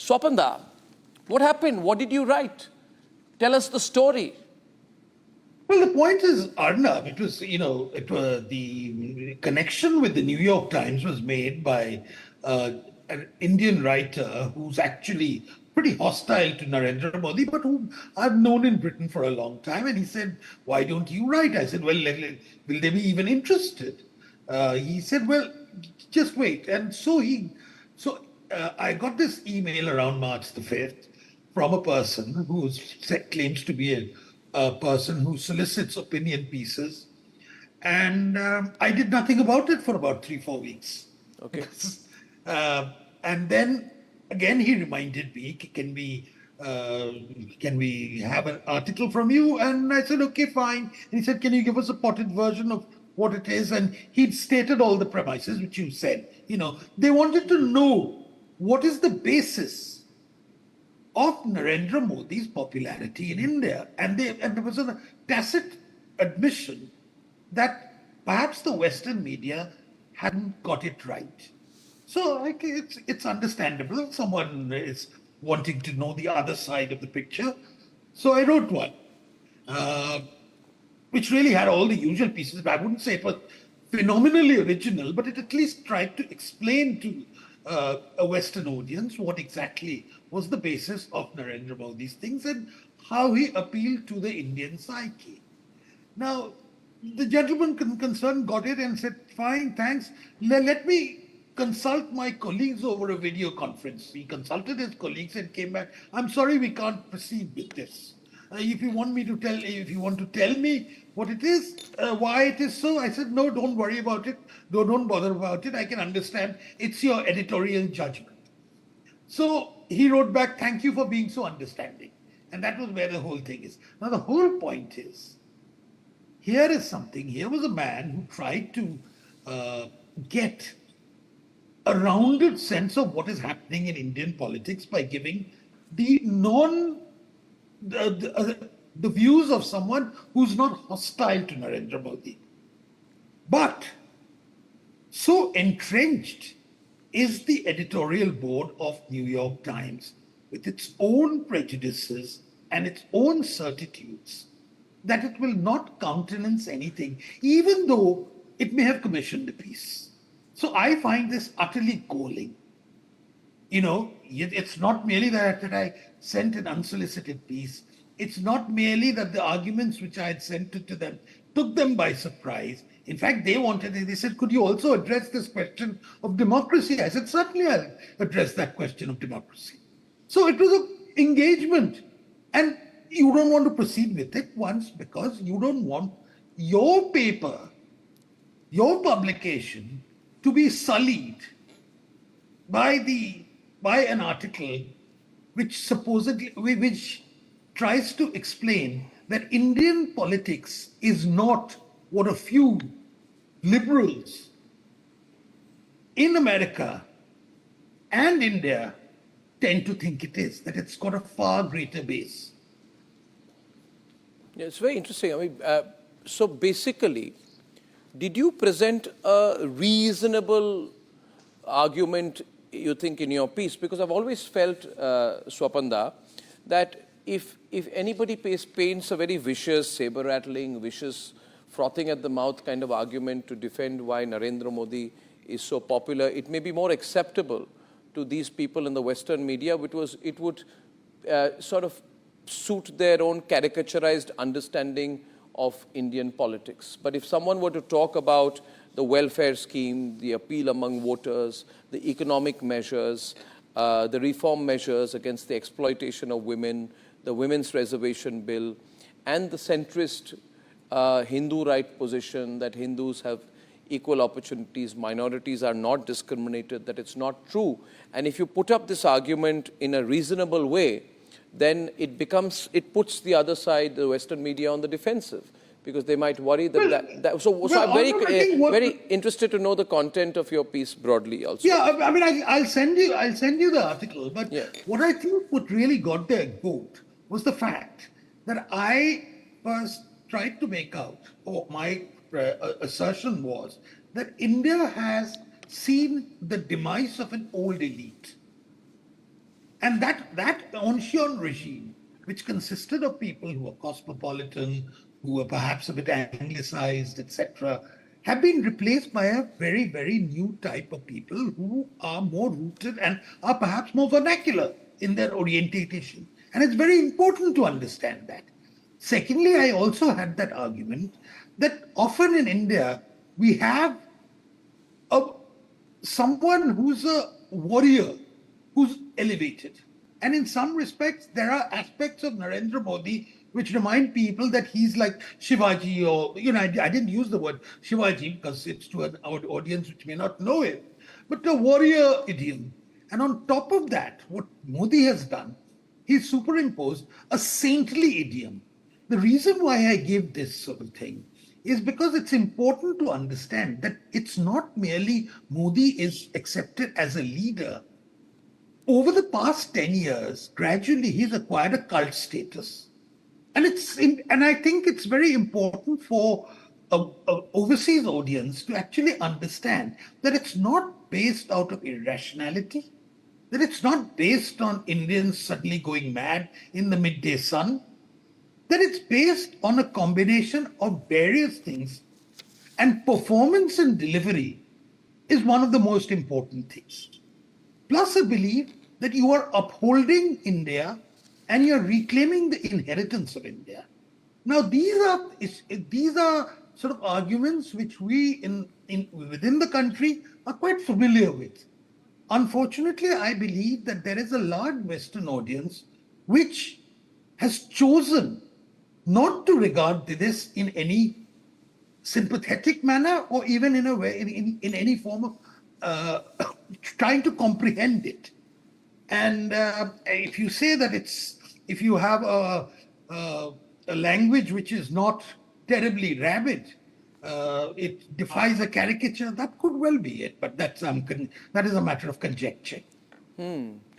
Swapanda, what happened? What did you write? Tell us the story. Well, the point is, Arnab, it was, the connection with the New York Times was made by an Indian writer who's actually pretty hostile to Narendra Modi, but whom I've known in Britain for a long time. And he said, why don't you write? I said, well, will they be even interested? He said, well, just wait. And so I got this email around March the 5th from a person who claims to be a person who solicits opinion pieces. And I did nothing about it for about 3-4 weeks. Okay. And then again, he reminded me, can we have an article from you? And I said, okay, fine. And he said, can you give us a potted version of what it is? And he'd stated all the premises, which you said. They wanted to know what is the basis of Narendra Modi's popularity in India. And there was a tacit admission that perhaps the Western media hadn't got it right. So it's understandable. Someone is wanting to know the other side of the picture. So I wrote one, which really had all the usual pieces. But I wouldn't say it was phenomenally original, but it at least tried to explain to a Western audience what exactly was the basis of Narendra Modi's things and how he appealed to the Indian psyche. Now, the gentleman concerned got it and said, fine, thanks. Let me consult my colleagues over a video conference. He consulted his colleagues and came back. I'm sorry, we can't proceed with this. If you want to tell me what it is, why it is so, I said, no, don't worry about it. Don't bother about it. I can understand. It's your editorial judgment. So he wrote back, thank you for being so understanding. And that was where the whole thing is. Now, the whole point is, here was a man who tried to get a rounded sense of what is happening in Indian politics by giving the views of someone who's not hostile to Narendra Modi. But so entrenched is the editorial board of New York Times with its own prejudices and its own certitudes that it will not countenance anything, even though it may have commissioned a piece. So I find this utterly galling. It's not merely that I sent an unsolicited piece. It's not merely that the arguments which I had sent to them took them by surprise. In fact, they said, could you also address this question of democracy? I said, certainly I'll address that question of democracy. So it was an engagement. And you don't want to proceed with it once because you don't want your paper, your publication, to be sullied by an article which tries to explain that Indian politics is not what a few liberals in America and India tend to think it is, that it's got a far greater base. Yeah, it's very interesting. So basically, did you present a reasonable argument, you think, in your piece? Because I've always felt, Swapanda, that if anybody paints a very vicious, saber-rattling, vicious, frothing at the mouth kind of argument to defend why Narendra Modi is so popular, it may be more acceptable to these people in the Western media, it would sort of suit their own caricaturized understanding of Indian politics. But if someone were to talk about the welfare scheme, the appeal among voters, the economic measures, the reform measures against the exploitation of women, the women's reservation bill, and the centrist Hindu right position that Hindus have equal opportunities, minorities are not discriminated, that it's not true. And if you put up this argument in a reasonable way, then it puts the other side, the Western media, on the defensive, because they might worry that. So I'm very interested to know the content of your piece broadly also. Yeah, I'll send you the article. But what I think what really got their goat was the fact that I first tried to make out, or my assertion was that India has seen the demise of an old elite. And that ancien regime, which consisted of people who were cosmopolitan, who were perhaps a bit anglicized, etc., have been replaced by a very, very new type of people who are more rooted and are perhaps more vernacular in their orientation. And it's very important to understand that. Secondly, I also had that argument that often in India, we have a someone who's a warrior, who's elevated. And in some respects, there are aspects of Narendra Modi which remind people that he's like Shivaji, or, I didn't use the word Shivaji because it's to an audience which may not know it, but the warrior idiom. And on top of that, what Modi has done, he's superimposed a saintly idiom. The reason why I give this sort of thing is because it's important to understand that it's not merely Modi is accepted as a leader. Over the past 10 years, gradually he's acquired a cult status. And I think it's very important for an overseas audience to actually understand that it's not based out of irrationality, that it's not based on Indians suddenly going mad in the midday sun, that it's based on a combination of various things, and performance and delivery is one of the most important things. Plus a belief that you are upholding India and you're reclaiming the inheritance of India. Now, these are sort of arguments which we within the country are quite familiar with. Unfortunately, I believe that there is a large Western audience which has chosen not to regard this in any sympathetic manner, or even in a way in any form of trying to comprehend it. And if you say that if you have a language which is not terribly rabid, it defies a caricature, that could well be it, but that is a matter of conjecture.